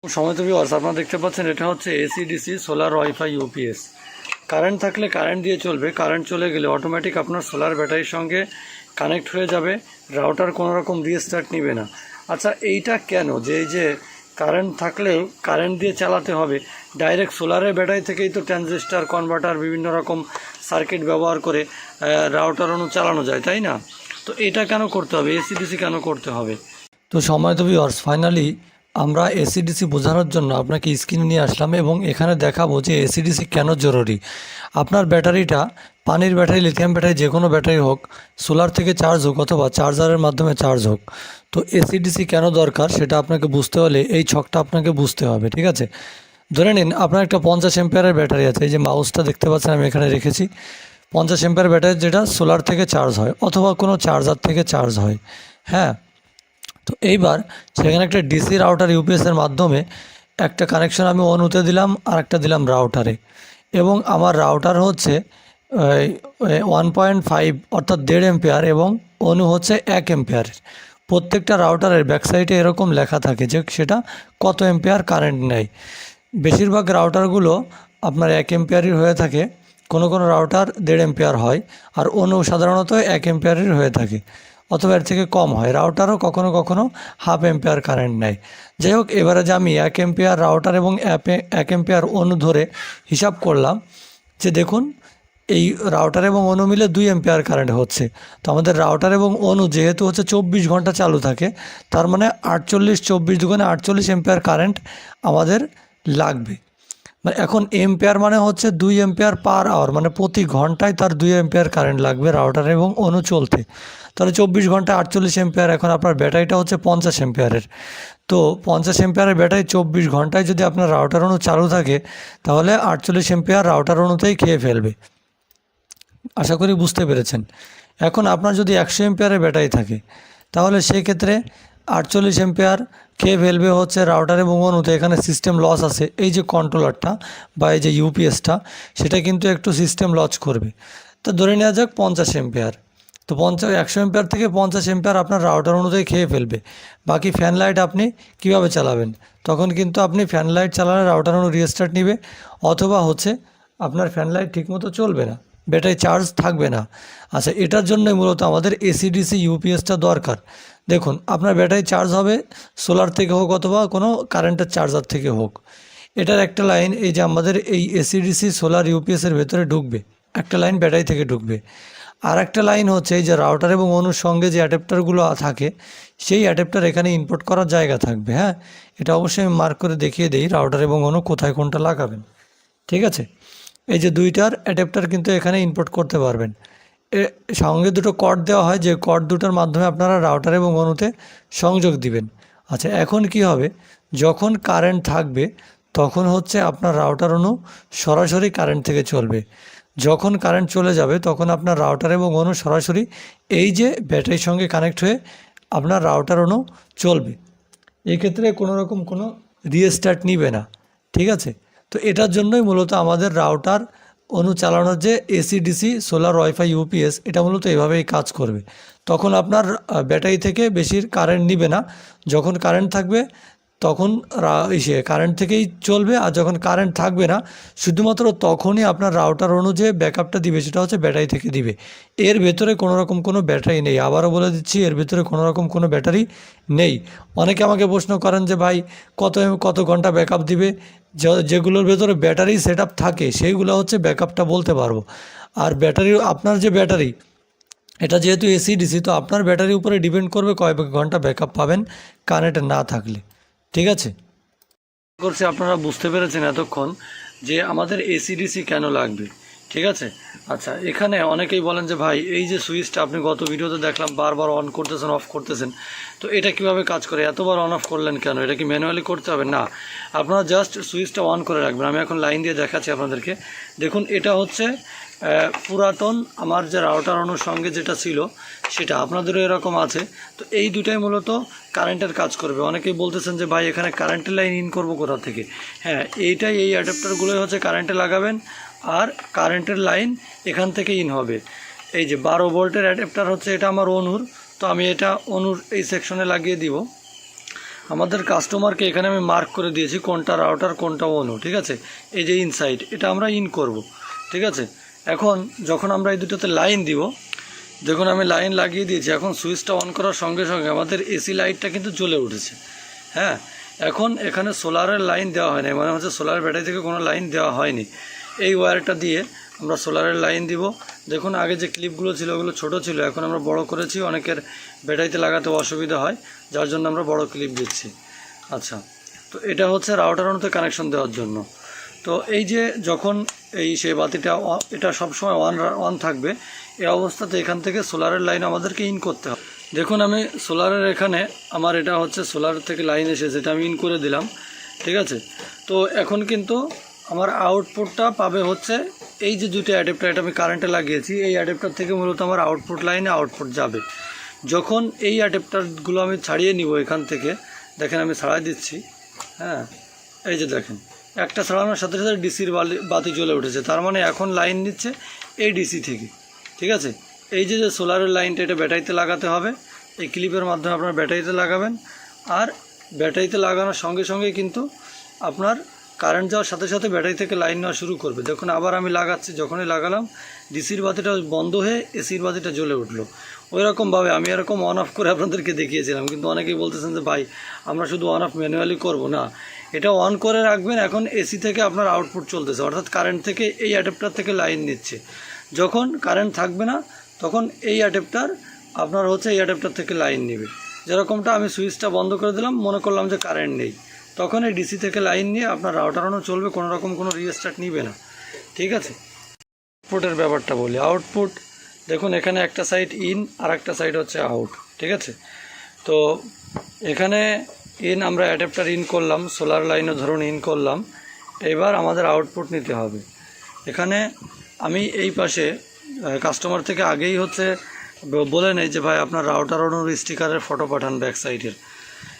সময় তো ভিউয়ার্স আপনারা দেখতে পাচ্ছেন এটা হচ্ছে AC DC solar wifi UPS. Current থাকলে কারেন্ট দিয়ে চলবে, কারেন্ট চলে গেলে অটোমেটিক আপনার সোলার ব্যাটারির সঙ্গে কানেক্ট হয়ে যাবে, রাউটার কোনো রকম রিস্টার্ট নেবে না। আচ্ছা, এইটা কেন যে এই যে কারেন্ট থাকলেও কারেন্ট দিয়ে চালাতে হবে? ডাইরেক্ট সোলারের ব্যাটারি থেকেই তো ট্রানজিস্টার, কনভার্টার, বিভিন্ন রকম সার্কিট ব্যবহার করে রাউটার চালানো যায়, তাই না? তো এটা কেন করতে হবে, এসিডিসি কেন করতে হবে? তো সময় তো ভিউয়ার্স ফাইনালি আমরা এসিডিসি বোঝানোর জন্য আপনাকে স্ক্রিনে নিয়ে আসলাম এবং এখানে দেখাবো যে এসিডিসি কেন জরুরি। আপনার ব্যাটারিটা পানির ব্যাটারি, লিথিয়াম ব্যাটারি, যে কোনো ব্যাটারি হোক, সোলার থেকে চার্জ হোক অথবা চার্জারের মাধ্যমে চার্জ হোক, তো এসিডিসি কেন দরকার সেটা আপনাকে বুঝতে হলে এই ছকটা আপনাকে বুঝতে হবে, ঠিক আছে? ধরে নিন আপনার একটা 50 এম্পিয়ারের ব্যাটারি আছে, এই যে মাউসটা দেখতে পাচ্ছেন আমি এখানে রেখেছি। 50 এম্পিয়ার ব্যাটারি যেটা সোলার থেকে চার্জ হয় অথবা কোনো চার্জার থেকে চার্জ হয়, হ্যাঁ। তো এইবার সেখানে একটা ডিসি রাউটার ইউপিএসের মাধ্যমে একটা কানেকশন আমি অনুতে দিলাম আর একটা দিলাম রাউটারে, এবং আমার রাউটার হচ্ছে 1.5 অর্থাৎ 1.5 এম্পিয়ার এবং অনু হচ্ছে 1 এম্পিয়ারের। প্রত্যেকটা রাউটারের ব্যাকসাইডে এরকম লেখা থাকে যে সেটা কত এম্পিয়ার কারেন্ট নেয়। বেশিরভাগ রাউটারগুলো আপনার 1 এম্পিয়ারই হয়ে থাকে, কোনো কোনো রাউটার 1.5 এম্পিয়ার হয়, আর অনু সাধারণত 1 এম্পিয়ারের হয়ে থাকে অথবা এর থেকে কম হয়। রাউটারও কখনো কখনো 1/2 এম্পিয়ার কারেন্ট নেয়। যাই হোক, এবারে যে আমি 1 এম্পিয়ার রাউটার এবং 1 এম্পিয়ার অনু ধরে হিসাব করলাম, যে দেখুন এই রাউটার এবং অনু মিলে 2 এম্পিয়ার কারেন্ট হচ্ছে। তো আমাদের রাউটার এবং অনু যেহেতু হচ্ছে 24 ঘন্টা চালু থাকে, তার মানে 24 দুগুণে 48 এম্পিয়ার কারেন্ট আমাদের লাগবে। মানে এখন এম্পিয়ার মানে হচ্ছে 2 এম্পিয়ার পার আওয়ার, মানে প্রতি ঘন্টায় তার 2 এম্পিয়ার কারেন্ট লাগবে রাউটার এবং অনু চলতে। তাহলে 24 ঘন্টা 48 এম্পিয়ার। এখন আপনার ব্যাটারিটা হচ্ছে 50 এম্পিয়ারের। তো 50 এম্পিয়ারের ব্যাটারি 24 ঘন্টায় যদি আপনার রাউটার অনু চালু থাকে, তাহলে 48 এম্পিয়ার রাউটার অনুতেই খেয়ে ফেলবে। আশা করি বুঝতে পেরেছেন। এখন আপনার যদি 100 এম্পিয়ারের ব্যাটারি থাকে, তাহলে সেক্ষেত্রে 48 এম্পিয়ার খেয়ে ফেলবে হচ্ছে রাউটার এবং অনুতে। এখানে সিস্টেম লস আছে, এই যে কন্ট্রোলারটা বা এই যে ইউপিএসটা, সেটা কিন্তু একটু সিস্টেম লস করবে। তো ধরে নেওয়া যাক 50 এম্পিয়ার। তো 100 এম্পিয়ার থেকে 50 এম্পিয়ার আপনার রাউটার অনুযায়ী খেয়ে ফেলবে। বাকি ফ্যান লাইট আপনি কিভাবে চালাবেন? তখন কিন্তু আপনি ফ্যান লাইট চালালে রাউটার অনু রিস্টার্ট নেবে, অথবা হচ্ছে আপনার ফ্যান লাইট ঠিকমতো চলবে না, ব্যাটারি চার্জ থাকবে না। আচ্ছা, এটার জন্যই মূলত আমাদের এসিডিসি ইউপিএসটা দরকার। দেখুন, আপনার ব্যাটারি চার্জ হবে সোলার থেকে হোক অথবা কোনো কারেন্টের চার্জার থেকে হোক। এটার একটা লাইন এই যে আমাদের এই এসিডিসি সোলার ইউপিএসের ভেতরে ঢুকবে, একটা লাইন ব্যাটারি থেকে ঢুকবে। আর একটা লাইন হচ্ছে এই যে রাউটার এবং অনুর সঙ্গে যে অ্যাডাপ্টারগুলো থাকে, সেই অ্যাডাপ্টার এখানে ইনপুট করার জায়গা থাকবে, হ্যাঁ। এটা অবশ্যই আমি মার্ক করে দেখিয়ে দিই রাউটার এবং অনু কোথায় কোনটা লাগাবেন, ঠিক আছে? এই যে দুইটার অ্যাডাপ্টার কিন্তু এখানে ইনপুট করতে পারবেন। সঙ্গে দুটো কর্ড দেওয়া হয়, যে কর্ড দুটোর মাধ্যমে আপনারা রাউটার এবং অনুতে সংযোগ দিবেন। আচ্ছা, এখন কি হবে? যখন কারেন্ট থাকবে তখন হচ্ছে আপনার রাউটার অনু সরাসরি কারেন্ট থেকে চলবে। যখন কারেন্ট চলে যাবে তখন আপনার রাউটার এবং অনু সরাসরি এই যে ব্যাটারির সঙ্গে কানেক্ট হয়ে আপনার রাউটার অনু চলবে। এক্ষেত্রে কোনো রকম কোনো রিস্টার্ট নিবে না, ঠিক আছে? তো এটার জন্যই মূলত আমাদের রাউটার অনু চালানোর যে এসিডিসি সোলার ওয়াইফাই ইউপিএস, এটা মূলত এভাবেই কাজ করবে। তখন আপনার ব্যাটারি থেকে বেশি কারেন্ট নিবে না। যখন কারেন্ট থাকবে তখন কারেন্ট থেকেই চলবে, আর যখন কারেন্ট থাকবে না শুধুমাত্র তখনই আপনার রাউটার অনু যে ব্যাকআপটা দিবে সেটা হচ্ছে ব্যাটারি থেকে দিবে। এর ভেতরে কোনো রকম কোনো ব্যাটারি নেই। আবারও বলে দিচ্ছি, এর ভেতরে কোনো রকম কোনো ব্যাটারি নেই। অনেকে আমাকে প্রশ্ন করেন যে ভাই কত কত ঘন্টা ব্যাকআপ দিবে? যেগুলোর ভেতরে ব্যাটারি সেট আপ থাকে সেইগুলো হচ্ছে ব্যাকআপটা বলতে পারবো। আর ব্যাটারি, আপনার যে ব্যাটারি, এটা যেহেতু এসিডিসি, তো আপনার ব্যাটারির উপরে ডিপেন্ড করবে কয় ঘন্টা ব্যাকআপ পাবেন কারেন্ট না থাকলে, ঠিক আছে? করছি আপনারা বুঝতে পেরেছেন এতক্ষণ যে আমাদের এসিডিসি কেন লাগবে, ঠিক আছে? আচ্ছা, এখানে অনেকেই বলেন যে ভাই এই যে সুইচটা আপনি গত ভিডিওতে দেখলাম বারবার অন করতেছেন অফ করতেছেন, তো এটা কিভাবে কাজ করে? এতবার অন অফ করলেন কেন? এটা কি ম্যানুয়ালি করতে হবে? না, আপনারা জাস্ট সুইচটা অন করে রাখবেন। আমি এখন লাইন দিয়ে দেখাচ্ছি আপনাদেরকে। দেখুন, এটা হচ্ছে পুরাতন আমার যে রাউটার অনুর সঙ্গে যেটা ছিল সেটা আপনাদেরও এরকম আছে। তো এই দুটাই মূলত কারেন্টের কাজ করবে। অনেকেই বলতেছেন যে ভাই এখানে কারেন্টের লাইন ইন করবো কোথা থেকে? হ্যাঁ, এইটাই, এই অ্যাডাপ্টারগুলোই হচ্ছে কারেন্টে লাগাবেন, আর কারেন্টের লাইন এখান থেকে ইন হবে। এই যে 12 ভোল্টের অ্যাডাপ্টার হচ্ছে এটা আমার অনুর, তো আমি এটা অনুর এই সেকশনে লাগিয়ে দিব। আমাদের কাস্টমারকে এখানে আমি মার্ক করে দিয়েছি কোনটা রাউটার কোনটা অনু, ঠিক আছে। এই যে ইনসাইড, এটা আমরা ইন করব, ঠিক আছে। এখন যখন আমরা এই দুটোতে লাইন দিব, দেখুন আমি লাইন লাগিয়ে দিয়েছি। এখন সুইচটা অন করার সঙ্গে সঙ্গে আমাদের এসি লাইটটা কিন্তু জ্বলে উঠেছে। হ্যাঁ, এখন এখানে সোলারের লাইন দেওয়া হয়নি, মানে হচ্ছে সোলার ব্যাটারি থেকে কোনো লাইন দেওয়া হয়নি। এই ওয়্যারটা দিয়ে আমরা সোলারের লাইন দিব। দেখুন আগে যে ক্লিপগুলো ছিল ওগুলো ছোট ছিল, এখন আমরা বড় করেছি। অনেকের ব্যাটারিতে লাগাতে অসুবিধা হয়, যার জন্য আমরা বড় ক্লিপ দিচ্ছি। আচ্ছা, তো এটা হচ্ছে রাউটার অনুতে কানেকশন দেওয়ার জন্য। তো এই যে যখন সেই বাতিটা এটা সবসময় অন থাকবে, এই অবস্থাতে এখান থেকে সোলারের লাইন আমাদেরকে ইন করতে হবে। দেখুন আমি সোলারের এখানে আমার এটা হচ্ছে সোলার থেকে লাইন এসেছে, এটা আমি ইন করে দিলাম, ঠিক আছে। তো এখন কিন্তু আমার আউটপুটটা পাবে হচ্ছে এই যে দুটো অ্যাডাপ্টার, এটা আমি কারেন্টে লাগিয়েছি। এই অ্যাডাপ্টার থেকে মূলত আমার আউটপুট লাইনে আউটপুট যাবে। যখন এই অ্যাডাপ্টারগুলো আমি ছাড়িয়ে নিব এখান থেকে, দেখেন আমি ছাড়াই দিচ্ছি। হ্যাঁ, এই যে দেখেন একটা ছাড়ানোর সাথে সাথে ডিসির বাতি জ্বলে উঠেছে, তার মানে এখন লাইন নিচ্ছে এই ডিসি থেকে, ঠিক আছে। এই যে সোলারের লাইনটা এটা ব্যাটারিতে লাগাতে হবে, এই ক্লিপের মাধ্যমে আপনার ব্যাটারিতে লাগাবেন। আর ব্যাটারিতে লাগানোর সঙ্গে সঙ্গে কিন্তু আপনার কারেন্ট যাওয়ার সাথে সাথে ব্যাটারি থেকে লাইন নেওয়া শুরু করবে। দেখুন আবার আমি লাগাচ্ছি, যখনই লাগালাম ডিসির বাতিটা বন্ধ হয়ে এসির বাতিটা জ্বলে উঠলো। ওই রকমভাবে আমি এরকম অন অফ করে আপনাদেরকে দেখিয়েছিলাম, কিন্তু অনেকেই বলতেছেন যে ভাই আমরা শুধু অন অফ ম্যানুয়ালি করবো না, এটা অন করে রাখবেন। এখন এসি থেকে আপনার আউটপুট চলতেছে, অর্থাৎ কারেন্ট থেকে এই অ্যাডাপ্টার থেকে লাইন নিচ্ছে। যখন কারেন্ট থাকবে না তখন এই অ্যাডাপ্টার আপনার হচ্ছে এই অ্যাডাপ্টার থেকে লাইন নেবে। যেরকমটা আমি সুইচটা বন্ধ করে দিলাম, মনে করলাম যে কারেন্ট নেই, তখন এই ডিসি থেকে লাইন নিয়ে আপনার রাউটার অনও চলবে, কোনো রকম কোনো রিস্টার্ট নিবে না, ঠিক আছে। আউটপুটের ব্যাপারটা বলি, আউটপুট দেখুন এখানে একটা সাইড ইন আর একটা সাইড হচ্ছে আউট, ঠিক আছে। তো এখানে ইন আমরা অ্যাডাপ্টার ইন করলাম, সোলার লাইনও ধরুন ইন করলাম। এবার আমাদের আউটপুট নিতে হবে। এখানে আমি এই পাশে কাস্টমার থেকে আগেই হচ্ছে বলে নেই যে ভাই আপনার রাউটার অনুর স্টিকারের ফটো পাঠান ব্যাক সাইডের।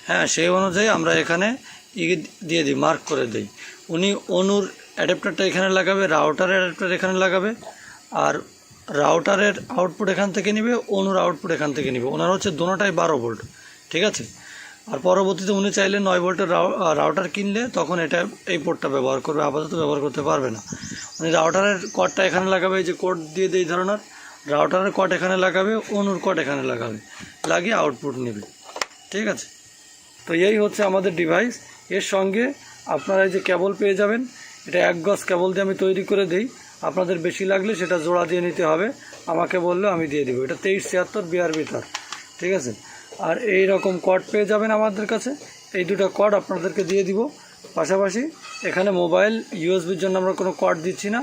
হ্যাঁ, সেই অনুযায়ী আমরা এখানে দিয়ে দিই, মার্ক করে দিই। উনি অনুর অ্যাডাপ্টারটা এখানে লাগাবে, রাউটারের অ্যাডাপ্টার এখানে লাগাবে, আর রাউটারের আউটপুট এখান থেকে নেবে, অনুর আউটপুট এখান থেকে নেবে। ওনার হচ্ছে দোনোটাই 12 ভোল্ট, ঠিক আছে। আর পরবর্তীতে উনি চাইলে 9 ভোল্টের রাউটার কিনলে তখন এটা এই পোর্টটা ব্যবহার করবে, আপাতত ব্যবহার করতে পারবে না। উনি রাউটারের কর্ডটা এখানে লাগাবে, এই যে কোড দিয়ে এই ধরনের রাউটারের কর্ড এখানে লাগাবে, অনুর কর্ড এখানে লাগাবে, লাগিয়ে আউটপুট নেবে, ঠিক আছে। তো এই হচ্ছে আমাদের ডিভাইস। এর সঙ্গে আপনারা এই যে কেবল পেয়ে যাবেন, এটা 1 গজ কেবল দিয়ে আমি তৈরি করে দিই। আপনাদের বেশি লাগলে সেটা জোড়া দিয়ে নিতে হবে, আমাকে বললে আমি দিয়ে দেবো। এটা 2376 বিআরবি তার, ঠিক আছে। আর এই রকম কর্ড পেয়ে যাবেন আমাদের কাছে, এই দুটো কর্ড আপনাদেরকে দিয়ে দিব। পাশাপাশি এখানে মোবাইল ইউএসবির জন্য আমরা কোনো কর্ড দিচ্ছি না,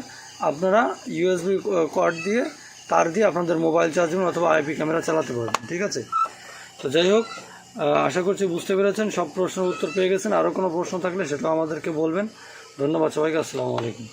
আপনারা ইউএসবি কর্ড দিয়ে তার দিয়ে আপনাদের মোবাইল চার্জ করুন অথবা আইপি ক্যামেরা চালাতে পারবেন, ঠিক আছে। তো যাই হোক, আশা করছি বুঝতে পেরেছেন, সব প্রশ্নের উত্তর পেয়ে গেছেন। আরও কোনো প্রশ্ন থাকলে সেটাও আমাদেরকে বলবেন। ধন্যবাদ সবাইকে, আসসালামু আলাইকুম।